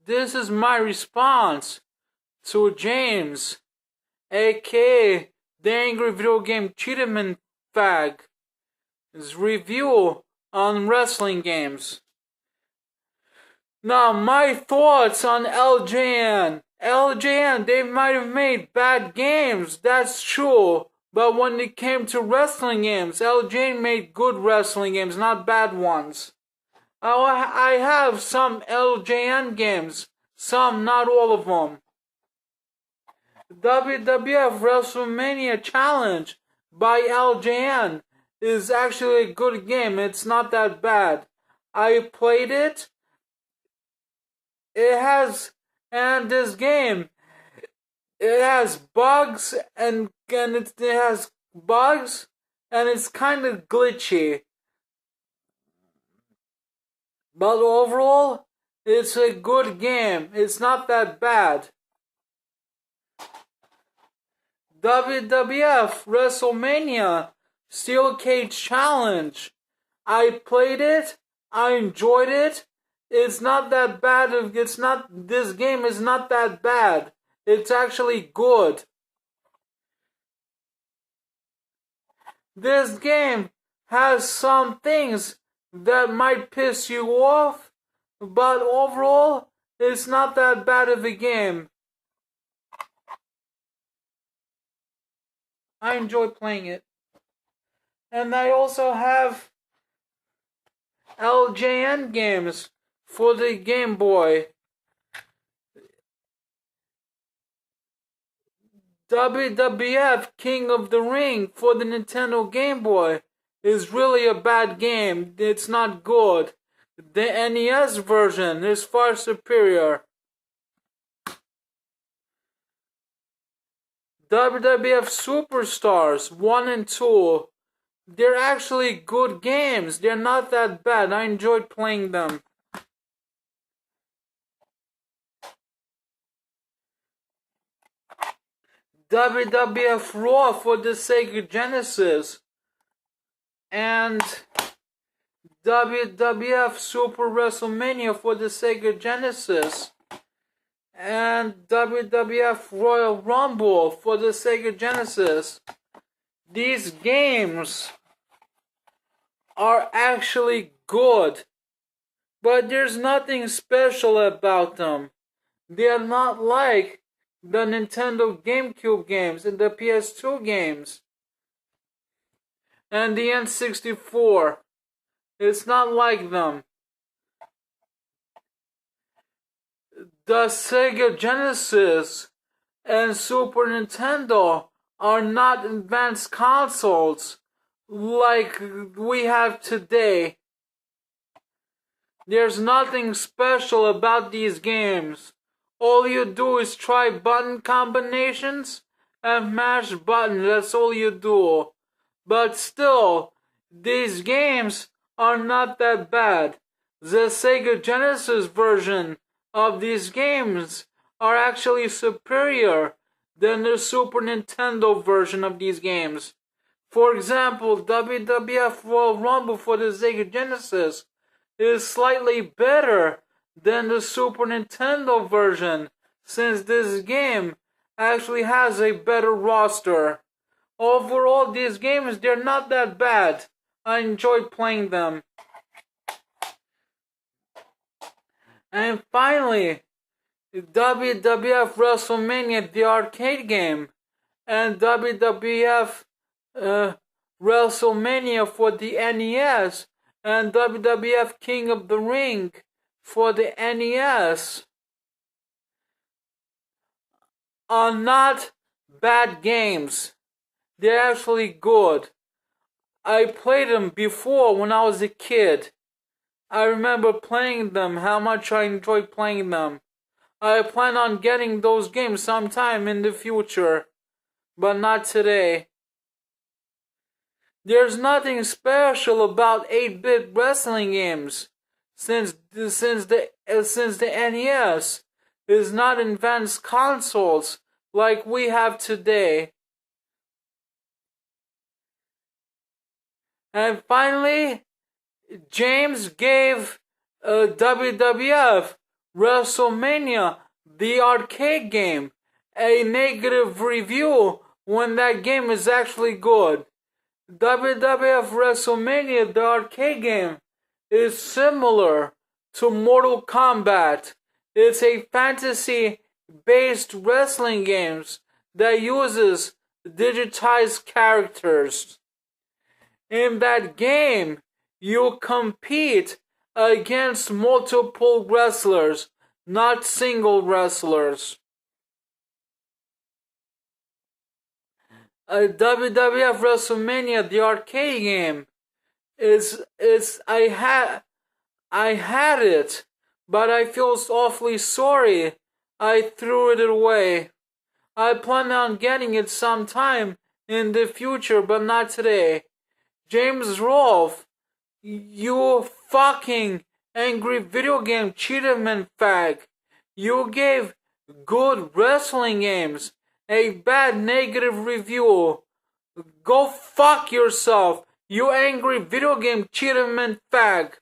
this is my response to James, aka the Angry Video Game Cheetahmanfag, his review on wrestling games. Now, my thoughts on LJN. LJN, they might have made bad games, that's true. But when it came to wrestling games, LJN made good wrestling games, not bad ones. I have some LJN games, some, not all of them. WWF WrestleMania Challenge by LJN is actually a good game. It's not that bad. I played it. This game, it has bugs and it's kind of glitchy. But overall, it's a good game. It's not that bad. WWF WrestleMania Steel Cage Challenge. I played it. I enjoyed it. It's not that bad. This game is not that bad. It's actually good. This game has some things that might piss you off, but overall, it's not that bad of a game. I enjoy playing it. And I also have LJN games for the Game Boy. WWF King of the Ring for the Nintendo Game Boy is really a bad game. It's not good. The NES version is far superior. WWF Superstars 1 and 2. They're actually good games. They're not that bad. I enjoyed playing them. WWF Raw for the Sega Genesis. And WWF Super WrestleMania for the Sega Genesis. And WWF Royal Rumble for the Sega Genesis. These games are actually good, but there's nothing special about them. They're not like the Nintendo GameCube games and the PS2 games and the N64. It's not like them. The Sega Genesis and Super Nintendo are not advanced consoles like we have today. There's nothing special about these games. All you do is try button combinations and mash buttons. That's all you do. But still, these games are not that bad. The Sega Genesis version of these games are actually superior than the Super Nintendo version of these games. For example, WWF Royal Rumble for the Sega Genesis is slightly better than the Super Nintendo version, since this game actually has a better roster. Overall, these games, they're not that bad. I enjoyed playing them. And finally, WWF WrestleMania, the arcade game, and WWF WrestleMania for the NES, and WWF King of the Ring for the NES are not bad games. They're actually good. I played them before when I was a kid. I remember playing them, how much I enjoyed playing them. I plan on getting those games sometime in the future, but not today. There's nothing special about 8-bit wrestling games, since the NES is not advanced consoles like we have today. And finally, James gave WWF WrestleMania, the arcade game, a negative review when that game is actually good. WWF WrestleMania, the arcade game, is similar to Mortal Kombat. It's a fantasy-based wrestling game that uses digitized characters. In that game, you compete against multiple wrestlers, not single wrestlers. WWF WrestleMania, the arcade game, I had it, but I feel awfully sorry I threw it away. I plan on getting it sometime in the future, but not today. James Rolfe, you fucking angry video game cheetahmanfag. You gave good wrestling games a bad negative review. Go fuck yourself, you angry video game cheetahmanfag.